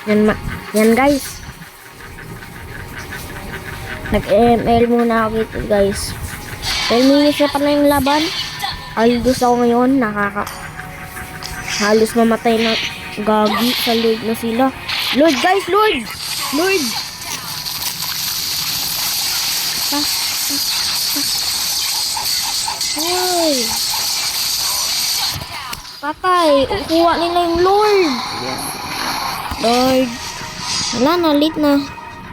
Yan guys. Nag-ML muna ako dito guys. 10 minutes na pala yung laban. Aldous ako ngayon. Halos mamatay na gagi sa Lord na sila. Lord guys, Lord! Lord! Hoy! Patay! Kuha nila yung Lord! Lord! Wala na, late na.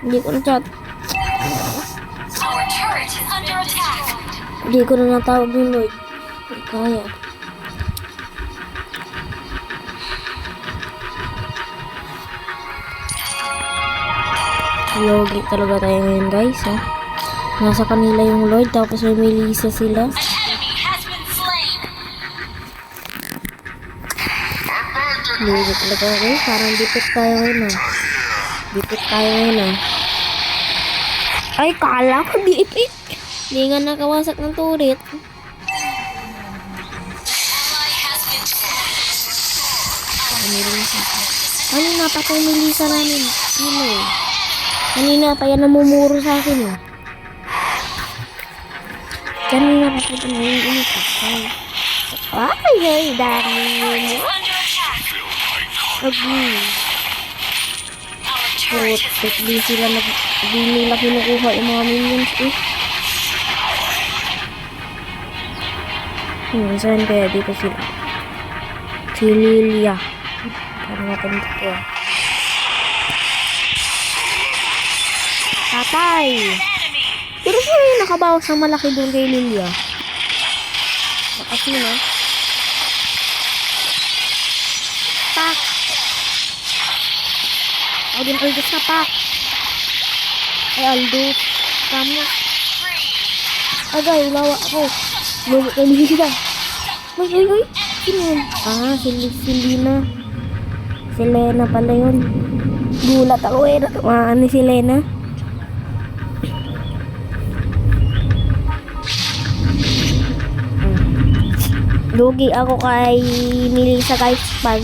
Hindi ko na chat. Hindi ko na natawag yung Lord. Hindi kaya. Yogi talaga tayo ngayon guys ha. Nasa kanila yung Lord tapos may Melissa sila. Yogi talaga guys. Parang dipit tayo ngayon ha. Dipit tayo ngayon ha. Ay kala ko dipit. Hindi nga nakawasak ng turret. Ano napatay Melissa namin? Sino eh? Kanina pa yan namumuro sa akin eh. Kanina pa ito na yung inisipay. Ay, dami mo. Putik, di nila kinukuha yung mga minions eh. Saan kaya dito sila? Si Lilia. Parang natin dito ah. Tatay! Pero siya yung nakabawas ng malaki doon kay Lilia. Kasi no? Pak! O din Aldous na pak! Ay Aldous! Kamu! Agay, lawa ako! Lugo kay Lilia! Uy! Sino yun? Ah, si Lena. Si Lena pala yun. Gulat ako eh. Ano si Lena? Lugi ako kay Melissa guys pag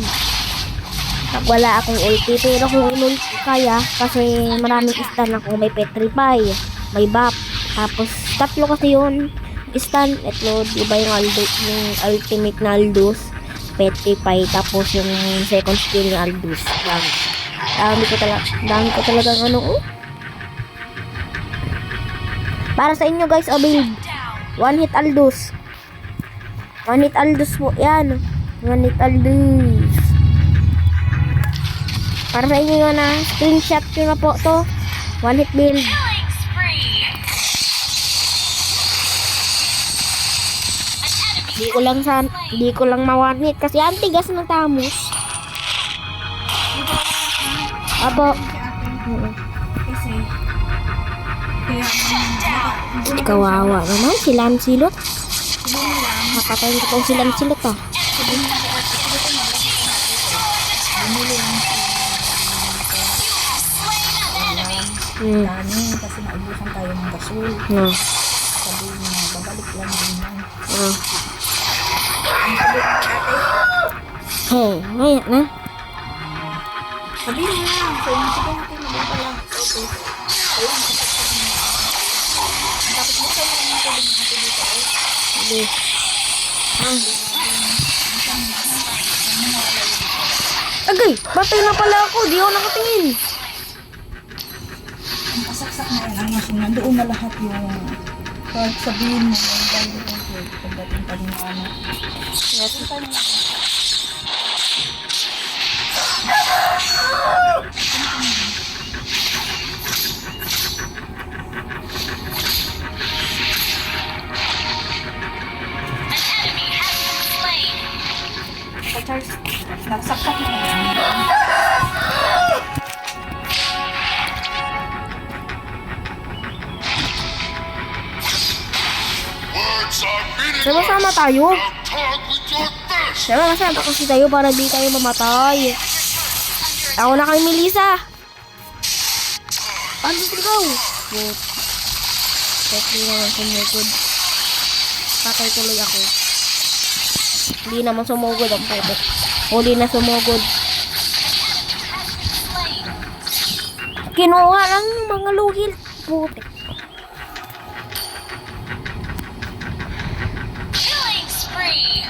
wala akong ulti. Pero kung ulti kaya kasi maraming stun ako. May petrify, may buff. Tapos tatlo kasi yun. Stun, ito diba yung Aldous, yung ultimate na Aldous, petrify, tapos yung second skill ng Aldous. Dami ko talagang ano. Para sa inyo guys, build one hit Aldous. One hit Aldous po yan. One hit Aldous. Para sa inyo yun na screenshot nyo na po to. One hit build. Di ko lang ma-one hit kasi ang tigas ng Thanos. Apo. Kawawa naman si Lancelot. Napatayin ko tong si Lancelot ah. Kasi naubusan tayo ng gasol. Sabi niya, babalik lang din yan. Hey, maya na. Sabi niya lang, so yung sige natin maganda lang. Okay. Ayun, nakasaksak niya. Tapos buksan mo naman tubig natin dito. Sige. Agay, batay na pala ako. Di ako nakatingin. Ang kasaksak na yan, ang nandoon na lahat yung pag sabihin mo yung bago ng pagdating pa rin ng ano. Punta niya. Charles, nagsaksak na yan. Sama-sama tayo. Sama-sama kasi tayo para di tayo mamatay. Ako na kay Melissa. Ano ikaw? Kasi naman sumugod. Patay tuloy ako. Hindi naman sumugod ang pwede. Huli na sumugod. Kinuha lang mga luhil. Putik. Killing spree.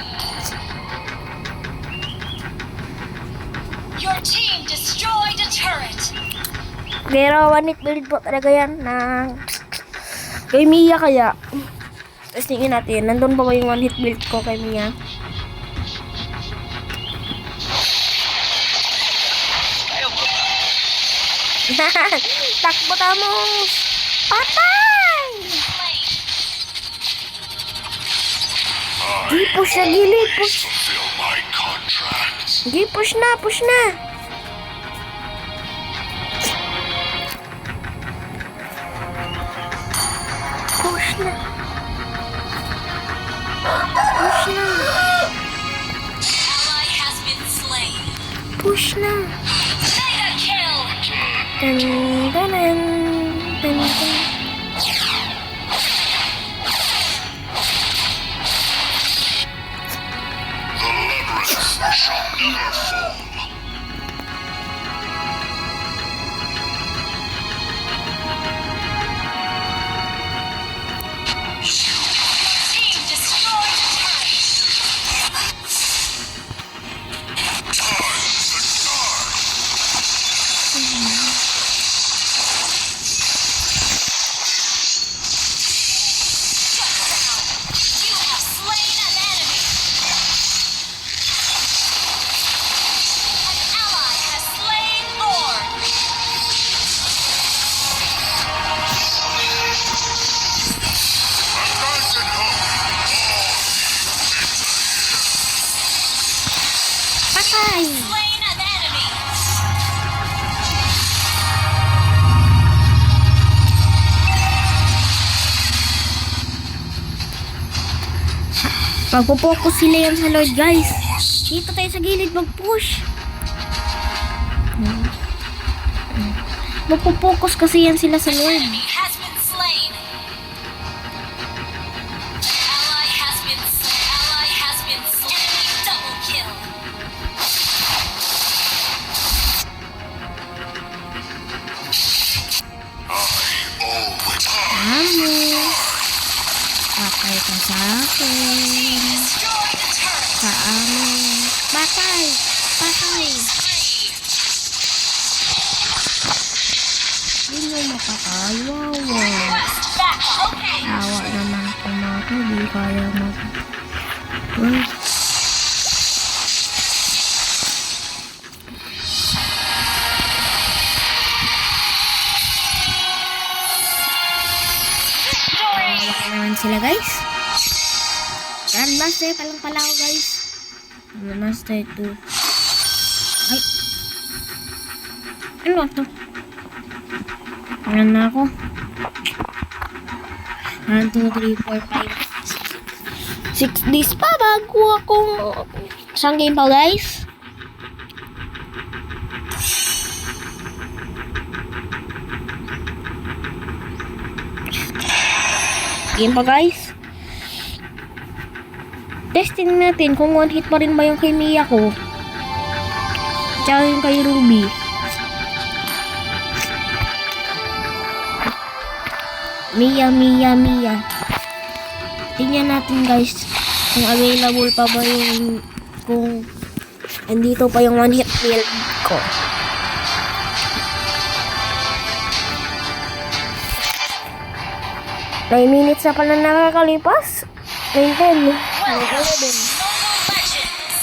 Your team destroyed a turret. Pero one hit build po talaga yan ng kay Mia kaya. Testingin natin. Nandun ba yung one hit build ko kay Mia? Takbo tamos! Patay! Di push na gilid. Push. Fulfill my contracts. Di push na. Push na. Push na. Push na. Ally has been slain. Push na. Mega kill. Dun, dun, dun, dun, dun. The labyrinth shall never fall. Team destroyed a turret. You have slain an enemy. An ally has slain Thor. Abandon hope. Patay! Slain an enemy. Magpo-focus sila yan sa Lord, guys. Dito tayo sa gilid mag-push. Magpo-focus kasi yan sila sa Lord. Enemy has been slain. Ally has been slain. Ally has been slain. Enemy double kill. Amo. Patay ka sa akin. Destroyed a turret. Sa amin. Patay! Patay! Spree. Hindi nyo makakay. Wow. Quest back. Okay. Awa naman kung mga to. Di kaya mag... Uy. Victory. Awa naman sila, guys. Grandmaster pa lang pala ako, guys. Grandmaster 2. Ay. Ano to? Ano na ako? 1, 2, 3, 4, 5, 6 days pa bago akong isang game pa, guys. Game pa, guys. Testing natin kung one hit pa rin ba yung kay Mia ko. Tsaka yung kay Ruby. Mia. Tingnan natin, guys, kung available pa ba yung kung andito pa yung one hit build ko. Nine minutes na pala nakakalipas. 9, 10, 11. Mobile Legends.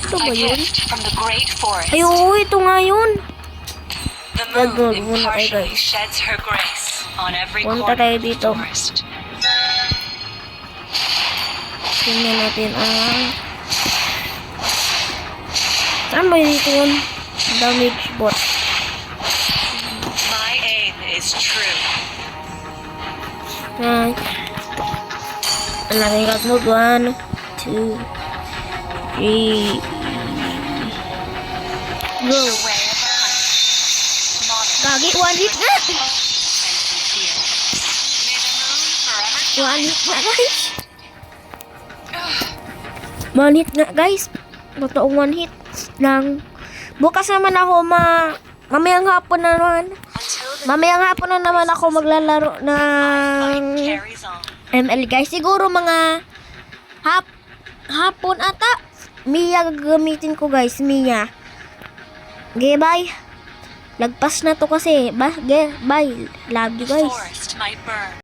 Ito ba yun? From the great forest. Ay, oo, ito nga yun. The Gagawin moon muna tayo, impartially guys. sheds her grace on every Punta corner tayo of the dito. forest. Tingnan natin ang... Saan ba dito yun? Damage bot. My aim is true. Ay. Ang laking cut mode. 1, 2, 3. Go. The way of the hunt. Modern Gagi, one hit na. and sincere. May the moon forever One hit na, guys. One hit nga guys. Totoong one hit. Bukas naman ako mamayang hapon na naman. Mamayang hapon na naman ako maglalaro ng ML guys. Siguro mga hapon ata. Mia gagamitin ko guys. Mia. Okay, bye. Lagpas na to kasi. Bye. Love you guys. Forest might burn.